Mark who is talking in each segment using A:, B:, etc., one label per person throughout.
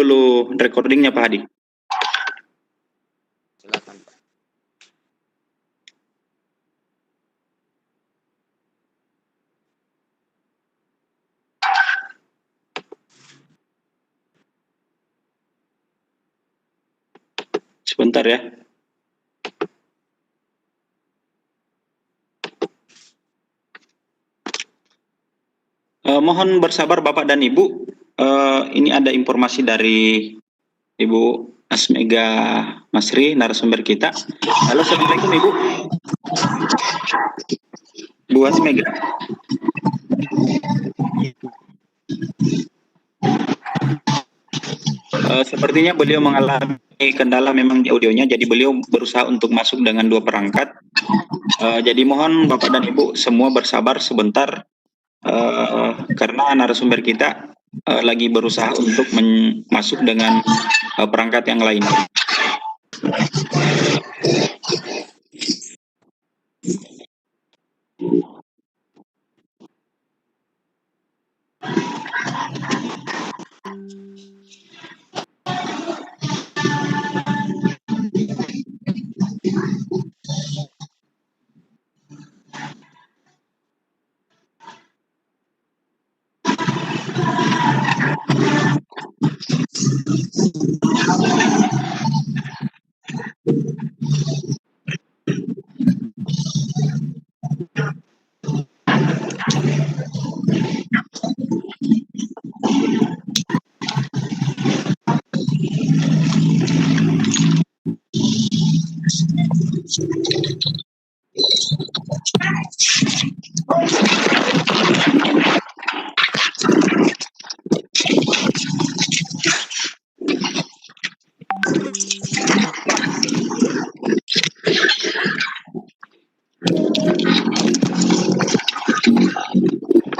A: dulu recordingnya Pak Hadi.
B: Silakan Pak.
A: Sebentar ya. Mohon bersabar Bapak dan Ibu. Ini ada informasi dari Ibu Asmega Masri, narasumber kita. Halo, Assalamualaikum Ibu. Bu Asmega. Sepertinya beliau mengalami kendala memang di audionya, jadi beliau berusaha untuk masuk dengan 2 perangkat. Jadi mohon Bapak dan Ibu semua bersabar sebentar, karena narasumber kita lagi berusaha untuk masuk dengan perangkat yang lain.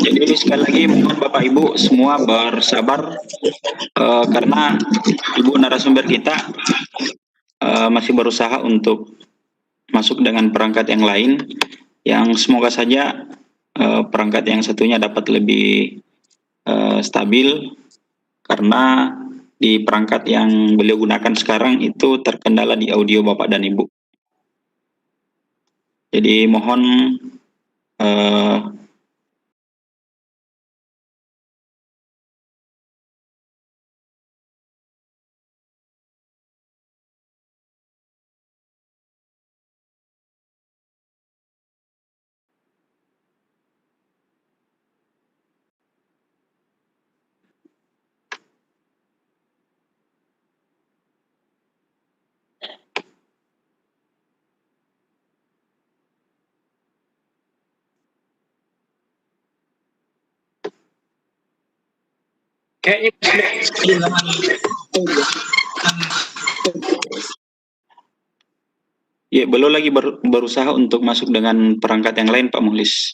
A: Jadi sekali lagi mohon Bapak Ibu semua bersabar, karena Ibu narasumber kita masih berusaha untuk masuk dengan perangkat yang lain, yang semoga saja perangkat yang satunya dapat lebih stabil, karena di perangkat yang beliau gunakan sekarang itu terkendala di audio Bapak dan Ibu. Jadi mohon
C: Kayaknya
A: ya beliau lagi berusaha untuk masuk dengan perangkat yang lain Pak Muhlis.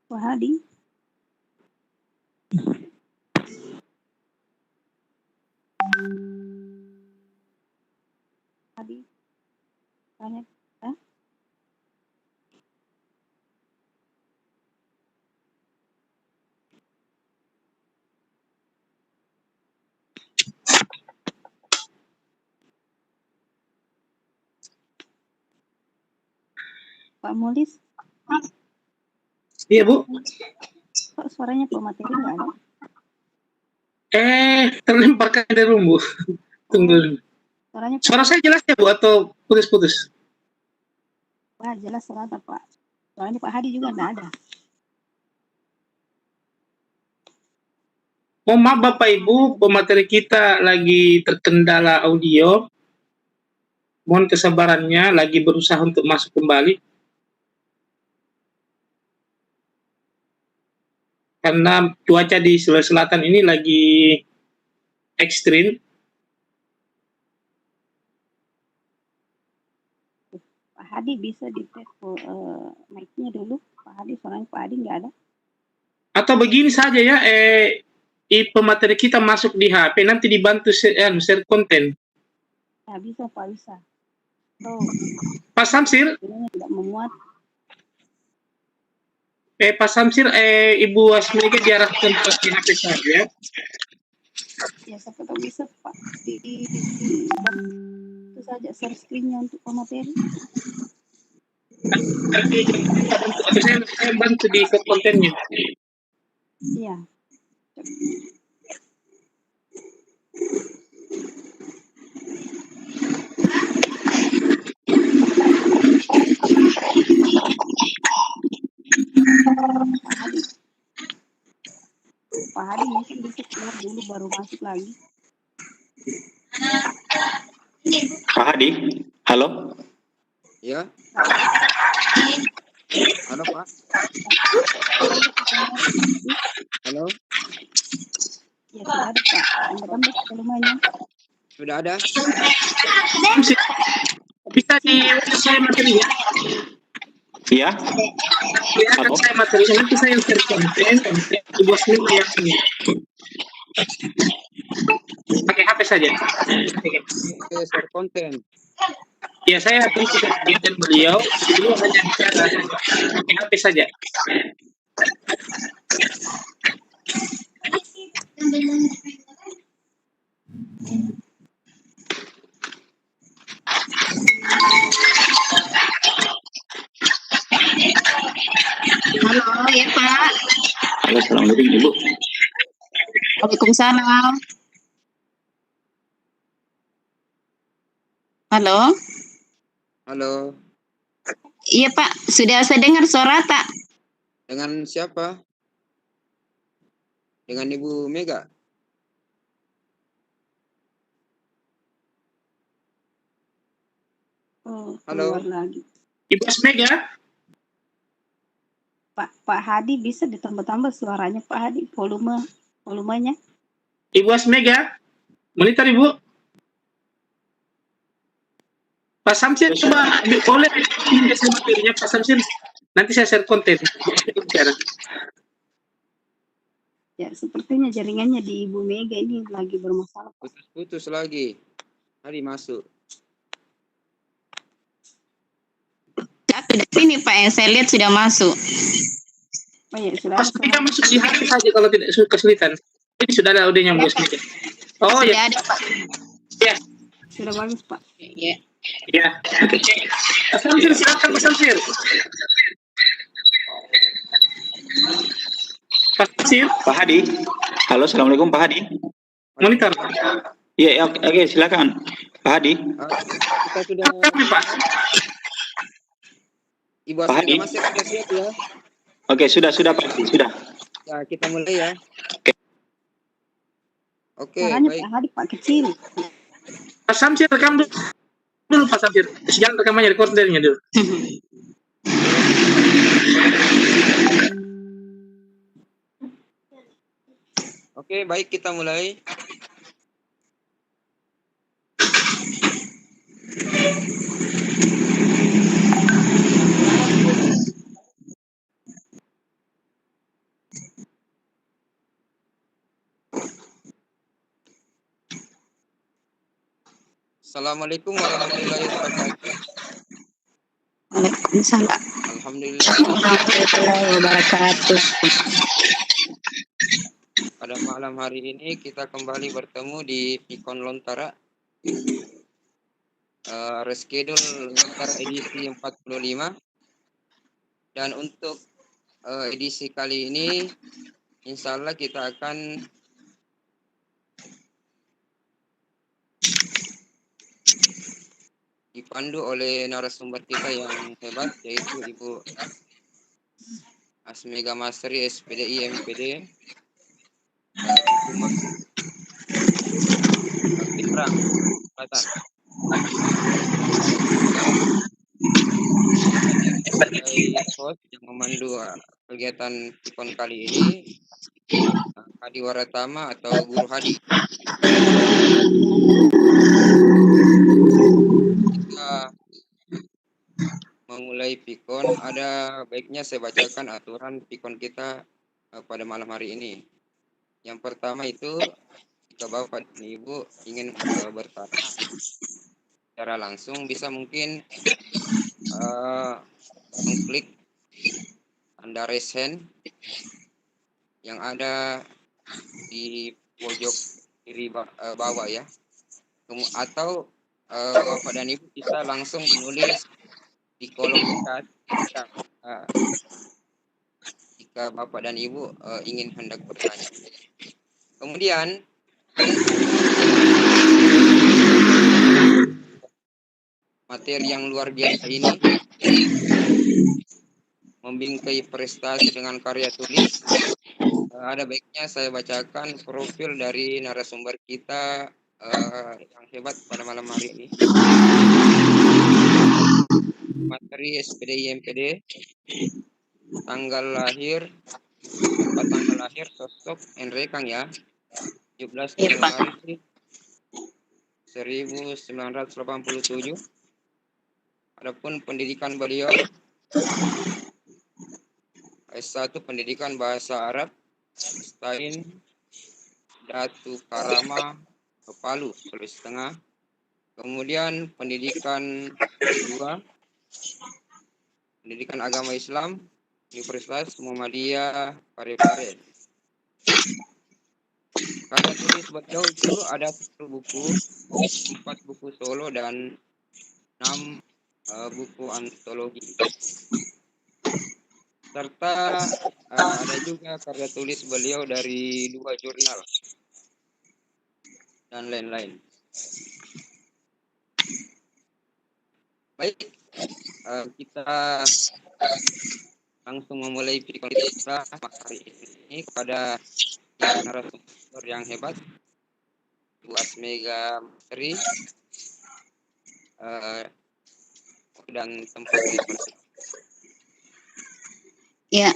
B: Pak Hadi. Hadi. Tanya. Hah? Pak Mulis.
C: Iya, Bu.
B: Kok suaranya Pak Materi nggak ada?
C: Terlempar ke dalam, Bu. Tunggu.
B: Suaranya Pak.
C: Suara saya jelas ya, Bu, atau putus-putus?
B: Wah, jelas suara Pak. Suaranya Pak Hadi juga nggak ada.
C: Mohon maaf Bapak Ibu, pemateri kita lagi terkendala audio. Mohon kesabarannya, lagi berusaha untuk masuk kembali. Karena cuaca di Sulawesi Selatan ini lagi ekstrim.
B: Pak Hadi bisa di-tes mic-nya dulu. Pak Hadi, suaranya Pak Hadi nggak ada.
C: Atau begini saja ya, pemateri kita masuk di HP, nanti dibantu share konten.
B: Ya, bisa Pak, bisa.
C: Pak Samsir,
B: Tidak memuat.
C: Pak Samsir, Ibu Asmega diarahkan ke HP saja.
B: Ya, siapa tahu bisa Pak. Itu saja share screen-nya untuk pemateri.
C: Saya bantu di kontennya.
B: Iya. Pak Hadi mungkin bisa keluar dulu baru masuk lagi.
A: Pak Hadi, halo.
D: Ya. Halo Pak. Halo.
B: Ya sudah ada Pak. Tambah volumenya.
D: Sudah ada.
C: Bisa di saya materinya.
A: Iya.
C: Ya, kan saya materinya nanti saya share konten Ibu Asmega yang ini. Pakai HP saja.
D: Oke, share konten.
C: Ya, saya akan kegiatan beliau hanya pakai HP saja.
E: Halo, ya Pak.
A: Halo, assalamualaikum Ibu.
E: Waalaikumsalam. Halo.
D: Halo.
E: Iya Pak, sudah saya dengar suara tak?
D: Dengan siapa? Dengan Ibu Mega.
B: Oh,
D: Halo.
B: keluar lagi.
C: Ibu Asmega.
B: Pak Hadi bisa ditambah-tambah suaranya Pak Hadi, volumenya.
C: Ibu Asmega. Monitor Ibu. Pak Samsir coba boleh saya materinya Pak Samsir. Nanti saya share konten.
B: Ya, sepertinya jaringannya di Ibu Mega ini lagi bermasalah.
D: Putus lagi. Hari masuk.
E: Sudah ini Pak yang saya lihat sudah masuk.
B: Oh iya, sudah.
C: Pas Mega masuk di HP saja kalau tidak kesulitan. Ini sudah ada audionya Bos Mega. Oh
E: Sudah
C: ya,
E: ada Pak.
C: ya,
B: Sudah bagus, Pak.
E: Ya.
C: ya. Mas Samsir, silakan Mas Samsir. Mas Samsir,
A: Pak Hadi. Halo, assalamualaikum Pak Hadi.
C: monitor.
A: Iya, ya, oke, silakan Pak Hadi.
D: Kita sudah
C: Kami Pak.
D: Ibu
A: Pak Hadi.
D: Asmega masih sudah siap ya.
A: Oke, sudah Pak, sudah.
D: Ya, kita mulai ya. Oke,
B: Suaranya
D: baik.
B: Pak Hadi, Pak kecil.
C: Mas Samsir rekam dulu Pak Samsir. Jangan rekamannya, recordernya dulu.
D: Oke, baik kita mulai. Assalamualaikum warahmatullahi wabarakatuh.
E: Waalaikumsalam
D: Alhamdulillah,
E: warahmatullahi wabarakatuh.
D: pada malam hari ini kita kembali bertemu di Pikon Lontara. Reschedule Lontara edisi 45. Dan untuk edisi kali ini, insya Allah kita akan dipandu oleh narasumber kita yang hebat, yaitu Ibu Asmega Masri, SPDI, MPD, Humas Pinrang, Selatan. Sebagai host yang memandu kegiatan Pikon kali ini, Hadi Waratama atau Guru Hadi. Kita memulai Pikon, ada baiknya saya bacakan aturan Pikon kita pada malam hari ini. Yang pertama itu, jika Bapak dan Ibu ingin bertanya secara langsung, bisa mungkin mengklik tanda raise hand yang ada di pojok kiri bawah ya. Atau Bapak dan Ibu bisa langsung menulis di kolom chat jika Bapak dan Ibu ingin hendak bertanya. Kemudian materi yang luar biasa ini membingkai prestasi dengan karya tulis. Ada baiknya saya bacakan profil dari narasumber kita yang hebat pada malam hari ini. Materi SPDI MPD, tanggal lahir, sosok Enrekang ya, 17 Januari 1987. Adapun pendidikan beliau S1 pendidikan bahasa Arab, Stain, Datu Karama, Palu, Sulawesi Tengah. Kemudian pendidikan kedua, pendidikan agama Islam, Universitas Muhammadiyah Parepare. Karya tulis beliau itu ada 10 buku, 4 buku solo dan 6 buku antologi. Serta ada juga karya tulis beliau dari 2 jurnal dan lain-lain. Baik, kita langsung memulai Pikon kita hari ini pada narasumber yang hebat, Bu Asmega Masri, dan tempat dipersilakan.
E: Ya,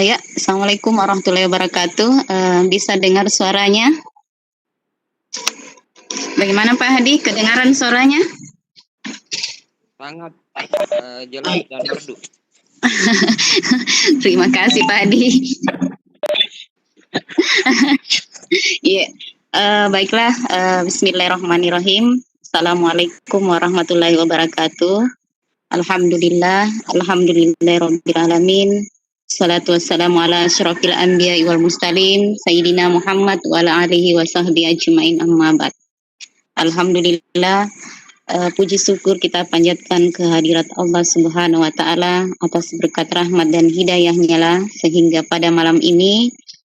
E: ya, Assalamualaikum warahmatullahi wabarakatuh. Bisa dengar suaranya? Bagaimana Pak Hadi? Kedengaran suaranya?
D: Sangat jelas dan merdu.
E: Terima kasih Pak Hadi. Iya, Baiklah, Bismillahirrahmanirrahim. Assalamualaikum warahmatullahi wabarakatuh. Alhamdulillahirabbil alamin. Salatu wassalamu ala asyrafil anbiya'i wal mursalin sayyidina Muhammad wa ala alihi wa sahbihi ajmain, amma ba'd. Alhamdulillah, puji syukur kita panjatkan kehadirat Allah Subhanahu wa taala atas berkat rahmat dan hidayahnya lah, sehingga pada malam ini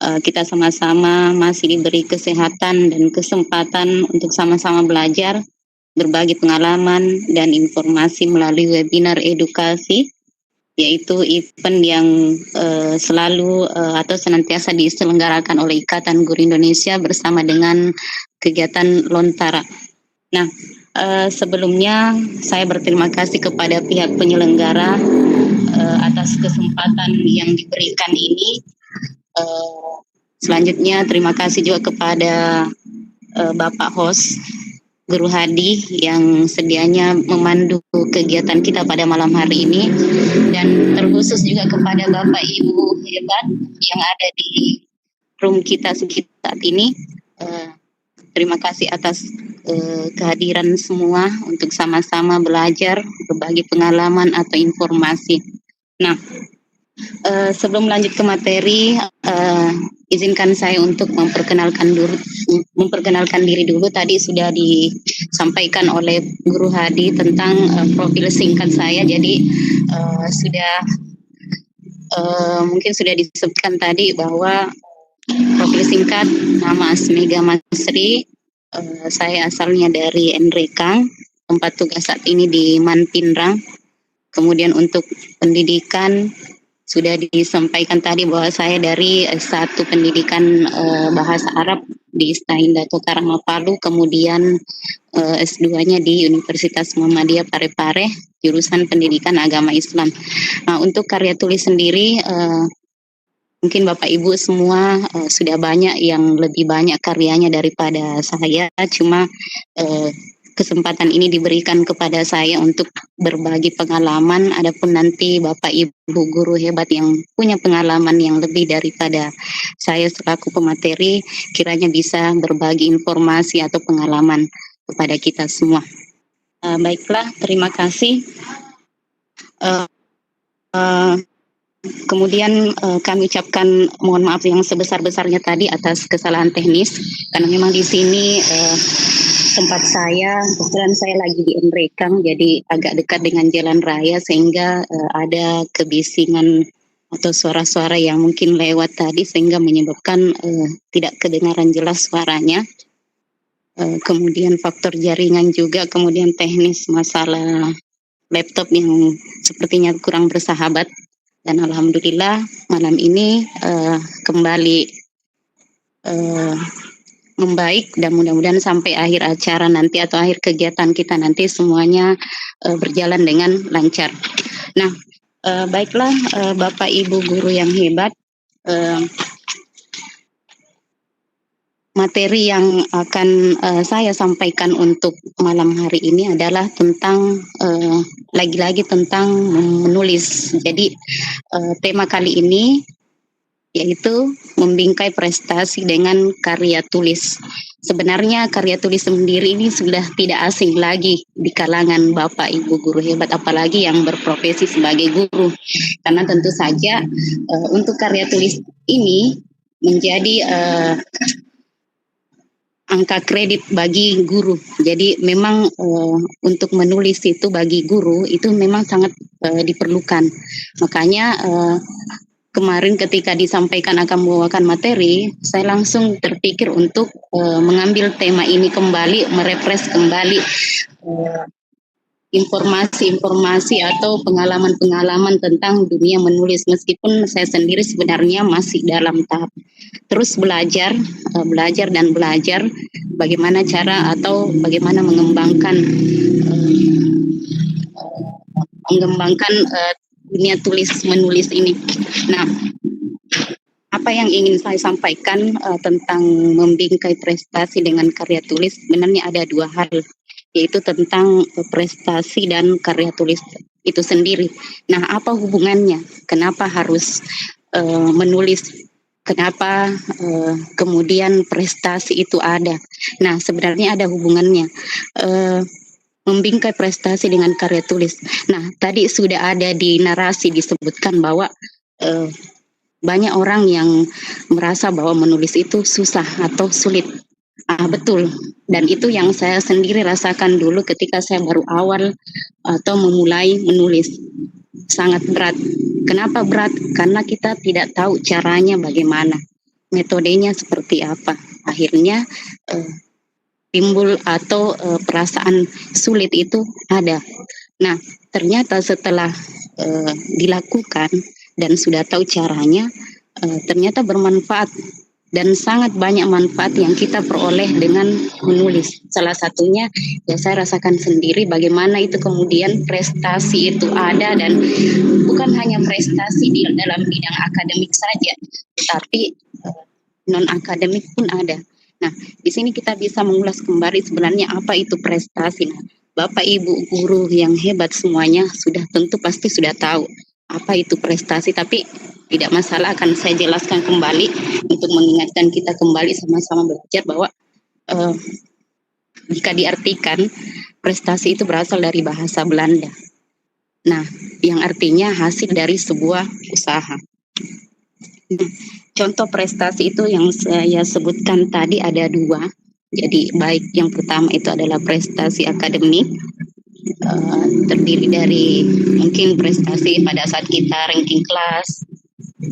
E: kita sama-sama masih diberi kesehatan dan kesempatan untuk sama-sama belajar, berbagi pengalaman dan informasi melalui webinar edukasi, yaitu event yang selalu atau senantiasa diselenggarakan oleh Ikatan Guru Indonesia bersama dengan kegiatan Lontara. Nah, sebelumnya saya berterima kasih kepada pihak penyelenggara atas kesempatan yang diberikan ini. Selanjutnya terima kasih juga kepada Bapak host Guru Hadi yang sedianya memandu kegiatan kita pada malam hari ini, dan terkhusus juga kepada Bapak Ibu hebat yang ada di room kita saat ini. Terima kasih atas kehadiran semua untuk sama-sama belajar, berbagi pengalaman atau informasi. Nah, sebelum lanjut ke materi, izinkan saya untuk memperkenalkan diri dulu. Tadi sudah disampaikan oleh Guru Hadi tentang profil singkat saya. Jadi mungkin sudah disebutkan tadi bahwa profil singkat nama Asmega Masri. Saya asalnya dari Nrekang, tempat tugas saat ini di Manpinrang. Kemudian untuk pendidikan sudah disampaikan tadi bahwa saya dari S1 pendidikan bahasa Arab di Istain Dato Karama Palu, kemudian S2-nya di Universitas Muhammadiyah Parepare, jurusan pendidikan agama Islam. Nah, untuk karya tulis sendiri, mungkin Bapak Ibu semua sudah banyak yang lebih banyak karyanya daripada saya, cuma kesempatan ini diberikan kepada saya untuk berbagi pengalaman. Adapun nanti Bapak Ibu guru hebat yang punya pengalaman yang lebih daripada saya selaku pemateri, kiranya bisa berbagi informasi atau pengalaman kepada kita semua. Baiklah, terima kasih. Kemudian kami ucapkan mohon maaf yang sebesar-besarnya tadi atas kesalahan teknis, karena memang di sini tempat saya, kebetulan saya lagi di Nrekang, jadi agak dekat dengan jalan raya, sehingga ada kebisingan atau suara-suara yang mungkin lewat tadi, sehingga menyebabkan tidak kedengaran jelas suaranya. Kemudian faktor jaringan juga, kemudian teknis masalah laptop yang sepertinya kurang bersahabat. Dan alhamdulillah malam ini kembali membaik, dan mudah-mudahan sampai akhir acara nanti atau akhir kegiatan kita nanti semuanya berjalan dengan lancar. Nah, baiklah Bapak Ibu guru yang hebat, materi yang akan saya sampaikan untuk malam hari ini adalah tentang lagi-lagi tentang menulis. Jadi tema kali ini yaitu membingkai prestasi dengan karya tulis. Sebenarnya karya tulis sendiri ini sudah tidak asing lagi di kalangan Bapak Ibu guru hebat, apalagi yang berprofesi sebagai guru. Karena tentu saja untuk karya tulis ini menjadi angka kredit bagi guru. Jadi memang untuk menulis itu bagi guru itu memang sangat diperlukan. Makanya kemarin ketika disampaikan akan membawakan materi, saya langsung terpikir untuk mengambil tema ini kembali, merefresh kembali informasi-informasi atau pengalaman-pengalaman tentang dunia menulis, meskipun saya sendiri sebenarnya masih dalam tahap terus belajar bagaimana cara atau bagaimana mengembangkan dunia tulis menulis ini. Nah, apa yang ingin saya sampaikan tentang membingkai prestasi dengan karya tulis, sebenarnya ada dua hal, yaitu tentang prestasi dan karya tulis itu sendiri. Nah, apa hubungannya? Kenapa harus menulis kenapa kemudian prestasi itu ada. Nah, sebenarnya ada hubungannya. Membingkai prestasi dengan karya tulis. Nah, tadi sudah ada di narasi disebutkan bahwa banyak orang yang merasa bahwa menulis itu susah atau sulit. Betul. Dan itu yang saya sendiri rasakan dulu ketika saya baru awal atau memulai menulis. Sangat berat. Kenapa berat? Karena kita tidak tahu caranya bagaimana, metodenya seperti apa. Akhirnya timbul atau perasaan sulit itu ada. Nah, ternyata setelah dilakukan dan sudah tahu caranya, ternyata bermanfaat dan sangat banyak manfaat yang kita peroleh dengan menulis. Salah satunya ya saya rasakan sendiri bagaimana itu kemudian prestasi itu ada, dan bukan hanya prestasi di dalam bidang akademik saja, tetapi non akademik pun ada. Nah, di sini kita bisa mengulas kembali sebenarnya apa itu prestasi. Nah, Bapak, Ibu, guru yang hebat semuanya tentu pasti sudah tahu apa itu prestasi, tapi tidak masalah akan saya jelaskan kembali untuk mengingatkan kita kembali sama-sama belajar bahwa jika diartikan prestasi itu berasal dari bahasa Belanda. Nah, yang artinya hasil dari sebuah usaha. Nah, contoh prestasi itu yang saya sebutkan tadi ada 2. Jadi baik yang pertama itu adalah prestasi akademik, terdiri dari mungkin prestasi pada saat kita ranking kelas,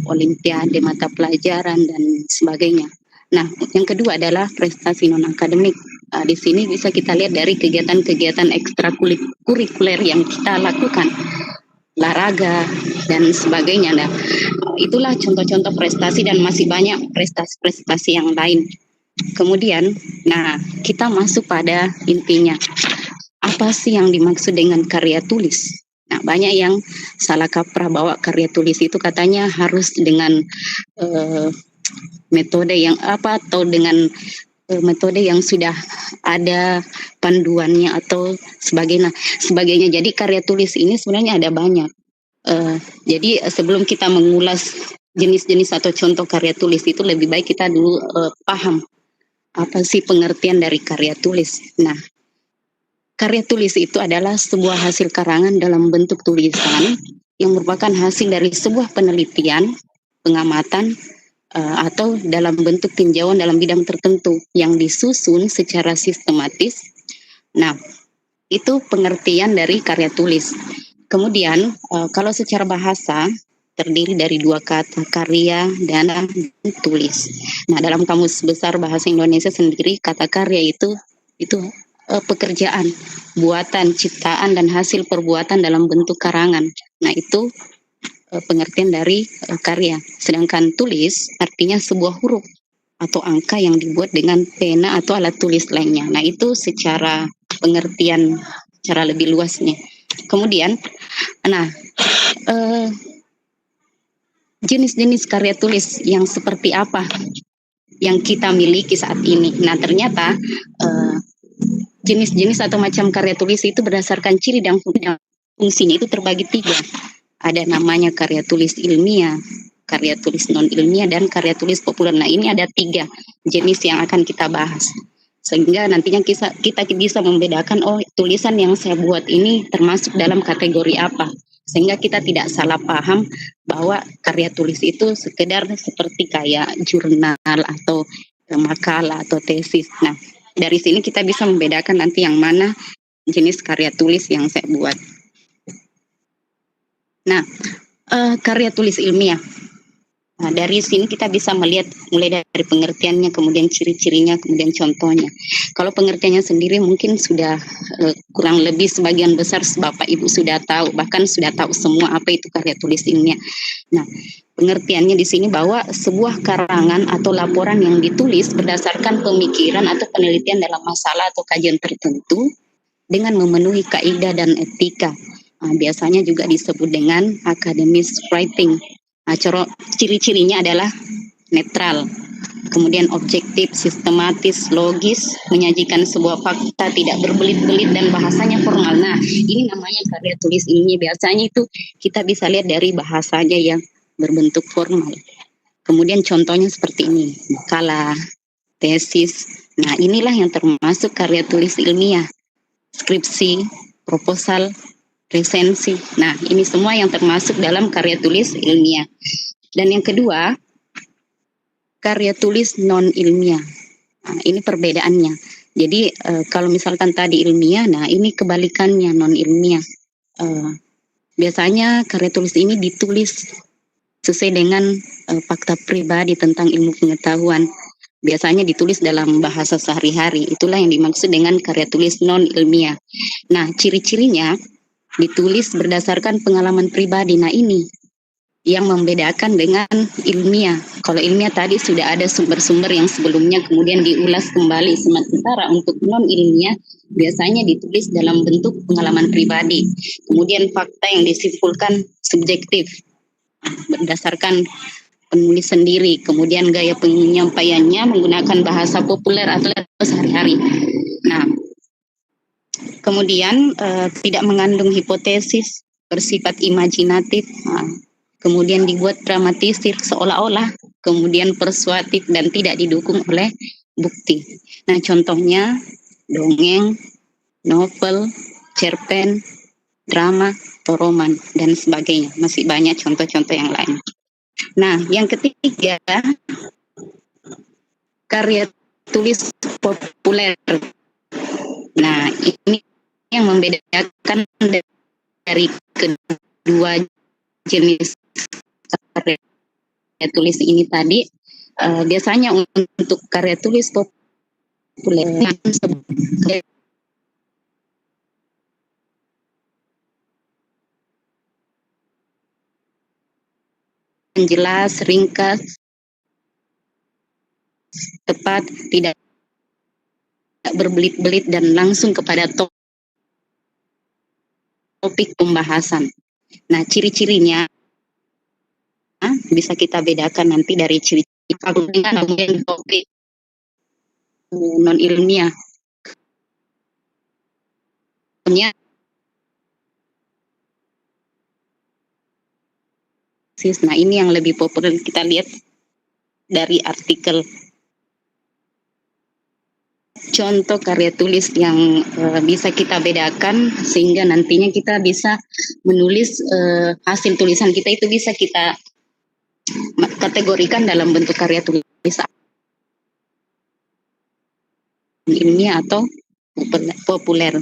E: olimpiade mata pelajaran dan sebagainya. Nah, yang kedua adalah prestasi non akademik. Di sini bisa kita lihat dari kegiatan-kegiatan ekstrakurikuler yang kita lakukan, olahraga dan sebagainya. Nah, itulah contoh-contoh prestasi dan masih banyak prestasi-prestasi yang lain. Kemudian, nah kita masuk pada intinya. Apa sih yang dimaksud dengan karya tulis? Nah, banyak yang salah kaprah bahwa karya tulis itu katanya harus dengan metode yang apa atau dengan metode yang sudah ada panduannya atau sebagainya. Jadi karya tulis ini sebenarnya ada banyak. Jadi sebelum kita mengulas jenis-jenis atau contoh karya tulis itu lebih baik kita dulu paham apa sih pengertian dari karya tulis. Nah, karya tulis itu adalah sebuah hasil karangan dalam bentuk tulisan yang merupakan hasil dari sebuah penelitian, pengamatan, atau dalam bentuk tinjauan dalam bidang tertentu yang disusun secara sistematis. Nah, itu pengertian dari karya tulis. Kemudian kalau secara bahasa terdiri dari 2 kata, karya dan tulis. Nah, dalam Kamus Besar Bahasa Indonesia sendiri kata karya itu pekerjaan, buatan, ciptaan dan hasil perbuatan dalam bentuk karangan. Nah, itu pengertian dari karya. Sedangkan tulis artinya sebuah huruf atau angka yang dibuat dengan pena atau alat tulis lainnya. Nah, itu secara pengertian secara lebih luasnya. Kemudian, jenis-jenis karya tulis yang seperti apa yang kita miliki saat ini. Nah, ternyata jenis-jenis atau macam karya tulis itu berdasarkan ciri dan fungsinya itu terbagi 3. Ada namanya karya tulis ilmiah, karya tulis non ilmiah, dan karya tulis populer. Nah, ini ada 3 jenis yang akan kita bahas. Sehingga nantinya kita bisa membedakan, oh tulisan yang saya buat ini termasuk dalam kategori apa. Sehingga kita tidak salah paham bahwa karya tulis itu sekedar seperti kayak jurnal atau makalah atau tesis. Nah, dari sini kita bisa membedakan nanti yang mana jenis karya tulis yang saya buat. Nah, karya tulis ilmiah. Nah, dari sini kita bisa melihat mulai dari pengertiannya, kemudian ciri-cirinya, kemudian contohnya. Kalau pengertiannya sendiri mungkin sudah kurang lebih sebagian besar Bapak Ibu sudah tahu, bahkan sudah tahu semua apa itu karya tulis ilmiah. Nah, pengertiannya di sini bahwa sebuah karangan atau laporan yang ditulis berdasarkan pemikiran atau penelitian dalam masalah atau kajian tertentu dengan memenuhi kaidah dan etika. Nah, biasanya juga disebut dengan academic writing. Nah, ciri-cirinya adalah netral, kemudian objektif, sistematis, logis, menyajikan sebuah fakta, tidak berbelit-belit dan bahasanya formal. Nah, ini namanya karya tulis ilmiah. Biasanya itu kita bisa lihat dari bahasanya yang berbentuk formal. Kemudian contohnya seperti ini, makalah, tesis. Nah, inilah yang termasuk karya tulis ilmiah, skripsi, proposal, resensi. Nah, ini semua yang termasuk dalam karya tulis ilmiah. Dan yang kedua, karya tulis non ilmiah. Nah, ini perbedaannya. Jadi kalau misalkan tadi ilmiah, nah ini kebalikannya non ilmiah. Biasanya karya tulis ini ditulis sesuai dengan fakta pribadi tentang ilmu pengetahuan. Biasanya ditulis dalam bahasa sehari-hari. Itulah yang dimaksud dengan karya tulis non ilmiah. Nah, ciri-cirinya ditulis berdasarkan pengalaman pribadi. Nah, ini yang membedakan dengan ilmiah. Kalau ilmiah tadi sudah ada sumber-sumber yang sebelumnya kemudian diulas kembali. Sementara untuk non ilmiah biasanya ditulis dalam bentuk pengalaman pribadi. Kemudian fakta yang disimpulkan subjektif berdasarkan penulis sendiri. Kemudian gaya penyampaiannya menggunakan bahasa populer atau sehari-hari. Nah, kemudian tidak mengandung hipotesis, bersifat imajinatif. Kemudian dibuat dramatisir seolah-olah, kemudian persuasif dan tidak didukung oleh bukti. Nah, contohnya dongeng, novel, cerpen, drama, atau roman, dan sebagainya. Masih banyak contoh-contoh yang lain. Nah, yang ketiga, karya tulis populer. Nah, ini yang membedakan dari kedua jenis karya tulis ini tadi. Biasanya untuk karya tulis populer jelas, ringkas, tepat, tidak berbelit-belit dan langsung kepada topik pembahasan. Nah, ciri-cirinya bisa kita bedakan nanti dari ciri-ciri dengan topik non ilmiah. Nah, ini yang lebih populer kita lihat dari artikel. Contoh karya tulis yang bisa kita bedakan sehingga nantinya kita bisa menulis hasil tulisan kita itu bisa kita kategorikan dalam bentuk karya tulis ilmiah atau populer.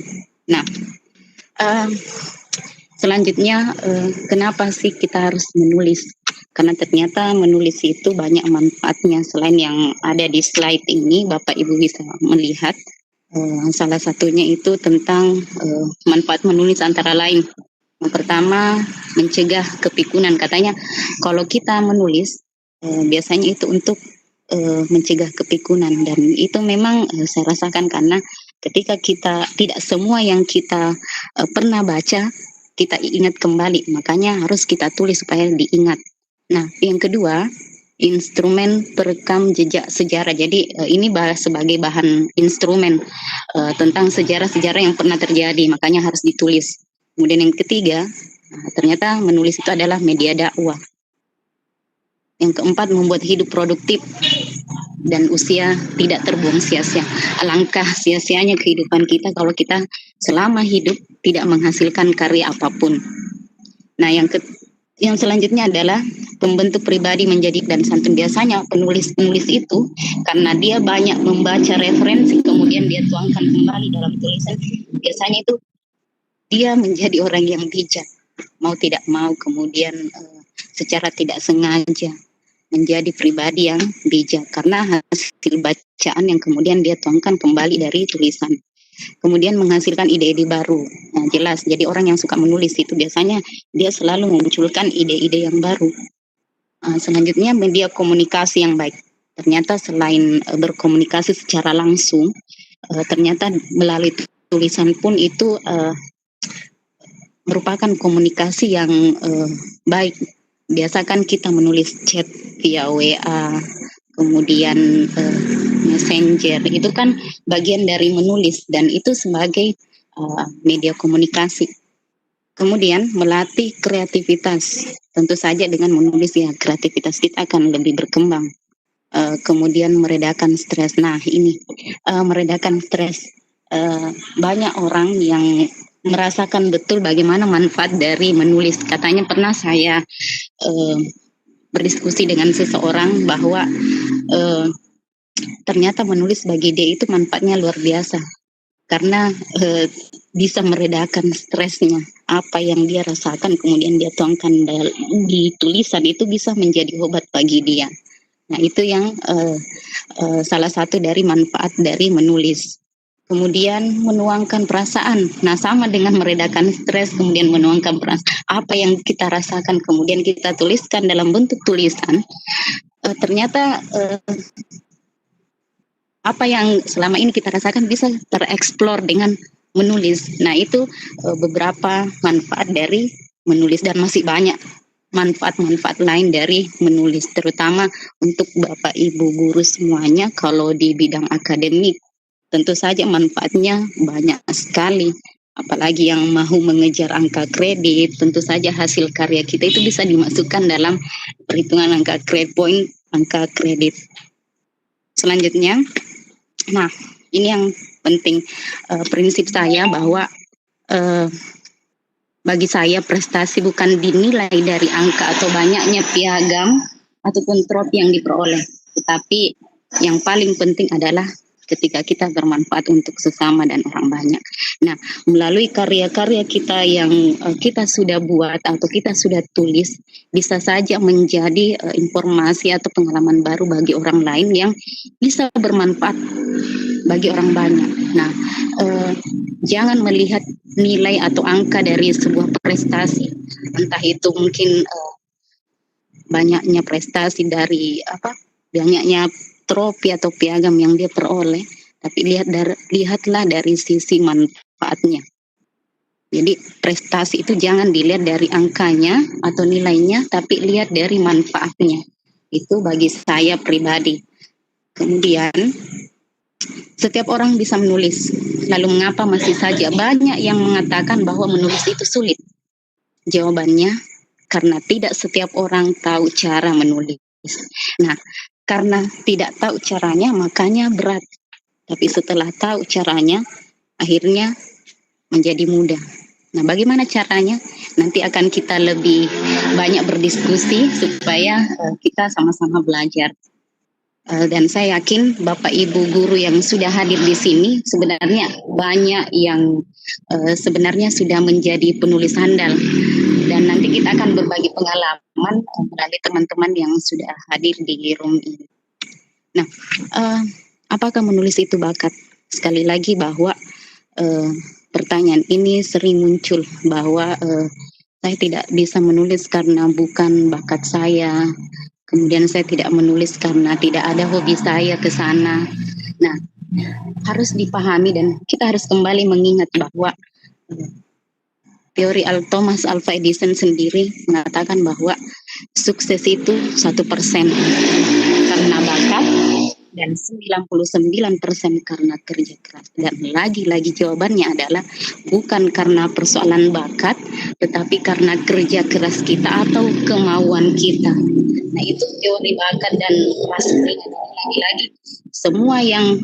E: Nah, selanjutnya kenapa sih kita harus menulis? Karena ternyata menulis itu banyak manfaatnya. Selain yang ada di slide ini, Bapak Ibu bisa melihat. Salah satunya itu tentang manfaat menulis antara lain. Yang pertama, mencegah kepikunan. Katanya kalau kita menulis, biasanya itu untuk mencegah kepikunan. Dan itu memang saya rasakan karena ketika kita tidak semua yang kita pernah baca, kita ingat kembali. Makanya harus kita tulis supaya diingat. Nah, yang kedua, instrumen perekam jejak sejarah. Jadi ini sebagai bahan instrumen tentang sejarah-sejarah yang pernah terjadi, makanya harus ditulis. Kemudian yang ketiga, ternyata menulis itu adalah media dakwah. Yang keempat, membuat hidup produktif dan usia tidak terbuang sia-sia. Alangkah sia-sianya kehidupan kita kalau kita selama hidup tidak menghasilkan karya apapun. Nah, yang selanjutnya adalah pembentuk pribadi menjadi dan santun. Biasanya penulis-penulis itu karena dia banyak membaca referensi kemudian dia tuangkan kembali dalam tulisan, biasanya itu dia menjadi orang yang bijak, mau tidak mau, kemudian secara tidak sengaja menjadi pribadi yang bijak karena hasil bacaan yang kemudian dia tuangkan kembali dari tulisan. Kemudian menghasilkan ide-ide baru. Nah, jelas, jadi orang yang suka menulis itu biasanya dia selalu memunculkan ide-ide yang baru. Selanjutnya, media komunikasi yang baik. Ternyata selain berkomunikasi secara langsung, ternyata melalui tulisan pun itu merupakan komunikasi yang baik. Biasa kan kita menulis chat via WA, kemudian messenger, itu kan bagian dari menulis dan itu sebagai media komunikasi. Kemudian melatih kreativitas. Tentu saja dengan menulis ya kreativitas kita akan lebih berkembang. Kemudian meredakan stres. Nah ini meredakan stres. Banyak orang yang merasakan betul bagaimana manfaat dari menulis. Katanya pernah saya berdiskusi dengan seseorang bahwa ternyata menulis bagi dia itu manfaatnya luar biasa karena bisa meredakan stresnya. Apa yang dia rasakan kemudian dia tuangkan di tulisan itu bisa menjadi obat bagi dia. Nah itu yang salah satu dari manfaat dari menulis. Kemudian menuangkan perasaan. Nah sama dengan meredakan stres, kemudian menuangkan perasaan. Apa yang kita rasakan kemudian kita tuliskan dalam bentuk tulisan. Ternyata apa yang selama ini kita rasakan bisa tereksplor dengan menulis. Nah itu beberapa manfaat dari menulis dan masih banyak manfaat-manfaat lain dari menulis, terutama untuk Bapak Ibu guru semuanya. Kalau di bidang akademik tentu saja manfaatnya banyak sekali, apalagi yang mau mengejar angka kredit, tentu saja hasil karya kita itu bisa dimasukkan dalam perhitungan angka kredit, poin angka kredit. Selanjutnya, nah ini yang penting, prinsip saya bahwa bagi saya prestasi bukan dinilai dari angka atau banyaknya piagam ataupun trofi yang diperoleh, tetapi yang paling penting adalah ketika kita bermanfaat untuk sesama dan orang banyak. Nah, melalui karya-karya kita yang kita sudah buat atau kita sudah tulis, bisa saja menjadi informasi atau pengalaman baru bagi orang lain yang bisa bermanfaat bagi orang banyak. Nah, jangan melihat nilai atau angka dari sebuah prestasi, entah itu mungkin banyaknya prestasi dari banyaknya trofi atau piagam yang dia peroleh, tapi lihatlah dari sisi manfaatnya. Jadi prestasi itu jangan dilihat dari angkanya atau nilainya, tapi lihat dari manfaatnya. Itu bagi saya pribadi. Kemudian setiap orang bisa menulis. Lalu mengapa masih saja banyak yang mengatakan bahwa menulis itu sulit? Jawabannya karena tidak setiap orang tahu cara menulis. Nah, karena tidak tahu caranya makanya berat. Tapi setelah tahu caranya akhirnya menjadi mudah. Nah, bagaimana caranya? Nanti akan kita lebih banyak berdiskusi supaya kita sama-sama belajar. Dan saya yakin Bapak Ibu guru yang sudah hadir di sini sebenarnya banyak yang sebenarnya sudah menjadi penulis handal. Dan nanti kita akan berbagi pengalaman melalui teman-teman yang sudah hadir di room ini. Nah, apakah menulis itu bakat? Sekali lagi bahwa pertanyaan ini sering muncul bahwa saya tidak bisa menulis karena bukan bakat saya. Kemudian saya tidak menulis karena tidak ada hobi saya ke sana. Nah, harus dipahami dan kita harus kembali mengingat bahwa teori Thomas Alva Edison sendiri mengatakan bahwa sukses itu 1% karena bakat dan 99% karena kerja keras. Dan lagi-lagi jawabannya adalah bukan karena persoalan bakat, tetapi karena kerja keras kita atau kemauan kita. Nah itu teori bakat dan hasilnya. Lagi-lagi semua yang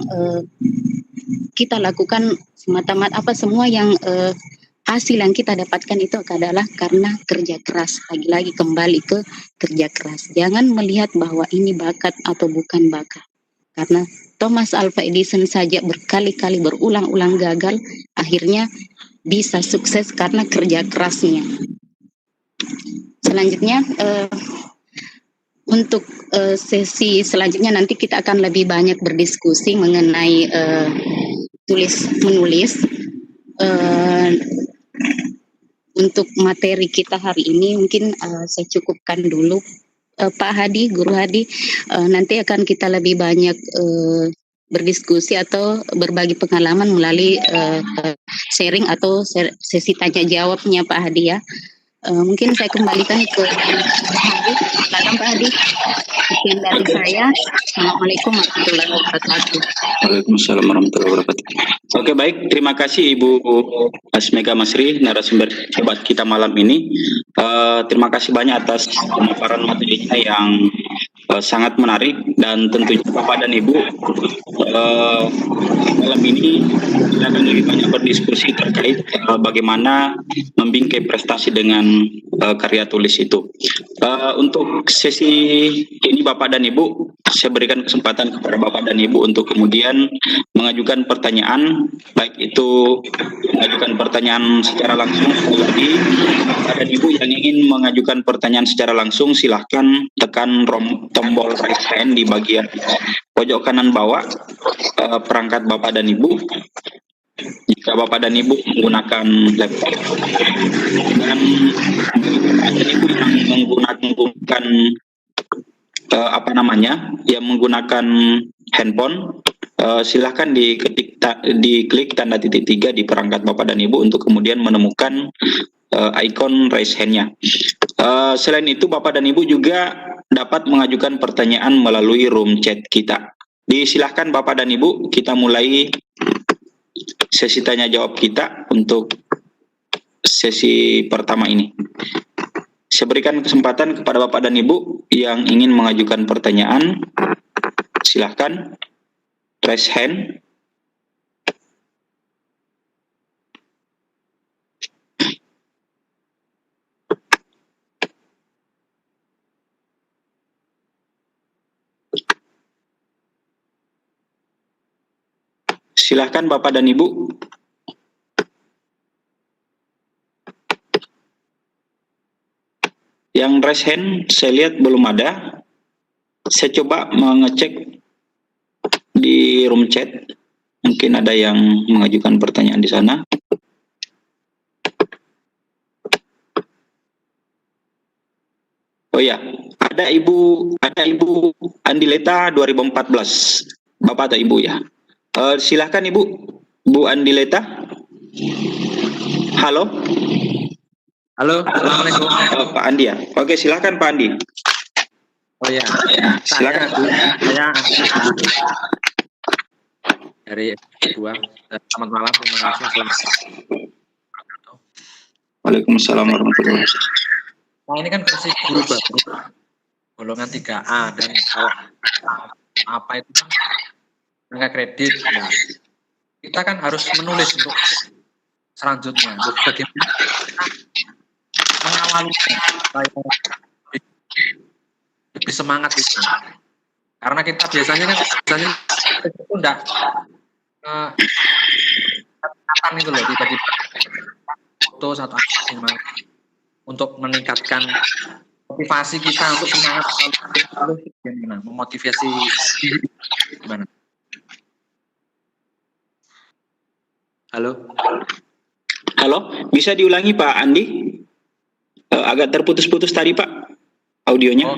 E: kita lakukan semata-mata semua yang hasil yang kita dapatkan itu adalah karena kerja keras. Lagi-lagi kembali ke kerja keras. Jangan melihat bahwa ini bakat atau bukan bakat. Karena Thomas Alva Edison saja berkali-kali berulang-ulang gagal, akhirnya bisa sukses karena kerja kerasnya. Selanjutnya, untuk sesi selanjutnya nanti kita akan lebih banyak berdiskusi mengenai tulis-menulis. Untuk materi kita hari ini mungkin saya cukupkan dulu. Pak Hadi, Guru Hadi, nanti akan kita lebih banyak berdiskusi atau berbagi pengalaman melalui sharing atau sesi tanya jawabnya Pak Hadi ya. Mungkin saya kembalikan ke Hadi. Silakan Pak Hadi. Sekian dari saya. Assalamualaikum warahmatullahi wabarakatuh.
A: Waalaikumsalam warahmatullahi wabarakatuh. Oke, baik, terima kasih Ibu Asmega Masri, narasumber hebat kita malam ini. Terima kasih banyak atas pemaparan materinya yang sangat menarik, dan tentunya Bapak dan Ibu malam ini kita akan lebih banyak berdiskusi terkait bagaimana membingkai prestasi dengan karya tulis itu. Untuk sesi ini Bapak dan Ibu, saya berikan kesempatan kepada Bapak dan Ibu untuk kemudian mengajukan pertanyaan, baik itu mengajukan pertanyaan secara langsung. Jadi Bapak dan Ibu yang ingin mengajukan pertanyaan secara langsung, silahkan tekan tombol raise hand di bagian pojok kanan bawah perangkat Bapak dan Ibu. Jika Bapak dan Ibu menggunakan laptop, dan Bapak dan Ibu yang menggunakan yang menggunakan handphone, silahkan diklik tanda titik 3 di perangkat Bapak dan Ibu untuk kemudian menemukan ikon raise hand-nya. Selain itu, Bapak dan Ibu juga dapat mengajukan pertanyaan melalui room chat kita. Disilahkan Bapak dan Ibu, kita mulai sesi tanya jawab kita untuk sesi pertama ini. Saya berikan kesempatan kepada Bapak dan Ibu yang ingin mengajukan pertanyaan. Silahkan raise hand. Silahkan Bapak dan Ibu. Yang raise hand saya lihat belum ada. Saya coba mengecek di room chat. Mungkin ada yang mengajukan pertanyaan di sana. Oh ya, ada Ibu Andileta 2014. Bapak atau Ibu ya? Silahkan Ibu, Bu Andileta. Halo.
F: Halo, assalamualaikum.
A: Pak Andi ya. Oke, silahkan Pak Andi.
F: Oh ya,
A: Silakan.
F: Saya dari dua. Selamat malam, terima kasih. Selamat.
A: Waalaikumsalam warahmatullahi wabarakatuh.
F: Nah, ini kan versi guru baru, golongan 3A, dan kalau apa itu kan angka kredit. Nah, kita kan harus menulis untuk selanjutnya. Untuk bagaimana kita mengawali supaya lebih semangat gitu. Karena kita biasanya itu enggak kata itu loh, tiba-tiba foto satu apa untuk meningkatkan motivasi kita untuk semangat lalu gimana memotivasi gimana?
A: Halo, bisa diulangi Pak Andi? Agak terputus-putus tadi Pak audionya.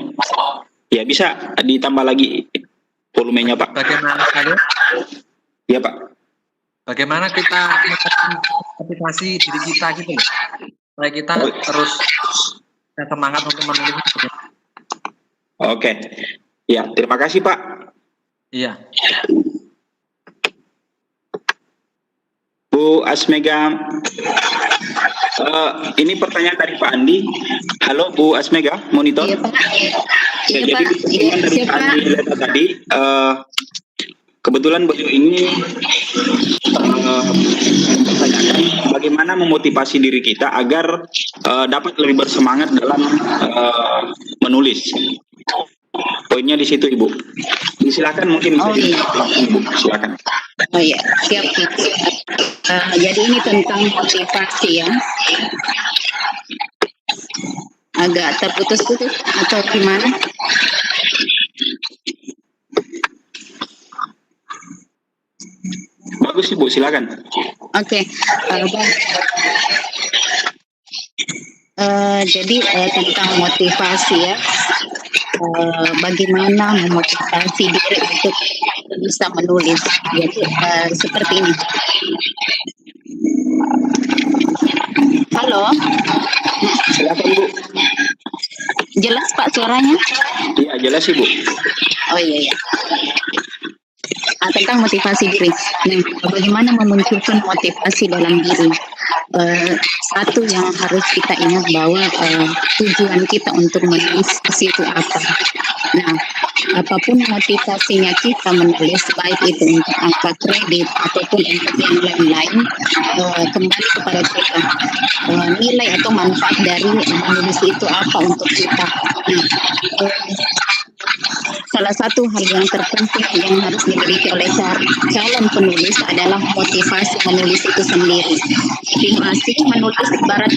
A: Ya, bisa ditambah lagi volumenya Pak.
F: Bagaimana
A: Ya Pak.
F: Bagaimana kita motivasi diri kita gitu loh, supaya kita terus semangat untuk menulis.
A: Oke. Ya, terima kasih Pak.
F: Iya.
A: Bu Asmega, ini pertanyaan dari Pak Andi. Halo Bu Asmega, monitor.
E: Iya Pak.
A: Ya,
E: Iya
A: jadi
E: Pak.
A: pertanyaan dari Pak Andi tadi, kebetulan beliau ini mempertanyakan bagaimana memotivasi diri kita agar dapat lebih bersemangat dalam menulis. Poinnya di situ Ibu. Silakan mungkin. Ibu, silakan.
E: Oh ya, siap. Jadi ini tentang motivasi ya. Agak terputus-putus atau gimana?
A: Bagus Ibu, silakan.
E: Oke, jadi tentang motivasi ya. Bagaimana memotivasi diri untuk bisa menulis. Jadi seperti ini. Halo,
A: Silakan Bu.
E: Jelas Pak suaranya?
A: Iya jelas Ibu.
E: Oh iya. Tentang motivasi diri. Nah, bagaimana memunculkan motivasi dalam diri? Satu yang harus kita ingat bahwa tujuan kita untuk menulis itu apa. Nah, apapun motivasinya kita menulis, baik itu untuk angka kredit ataupun untuk yang lain-lain, kembali kepada kita. Nilai atau manfaat dari menulis itu apa untuk kita. Nah, salah satu hal yang terpenting yang harus dimiliki oleh calon penulis adalah motivasi menulis itu sendiri. Motivasi menulis ibarat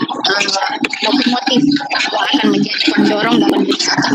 E: lokomotif yang akan menjadi pendorong dalam berusaha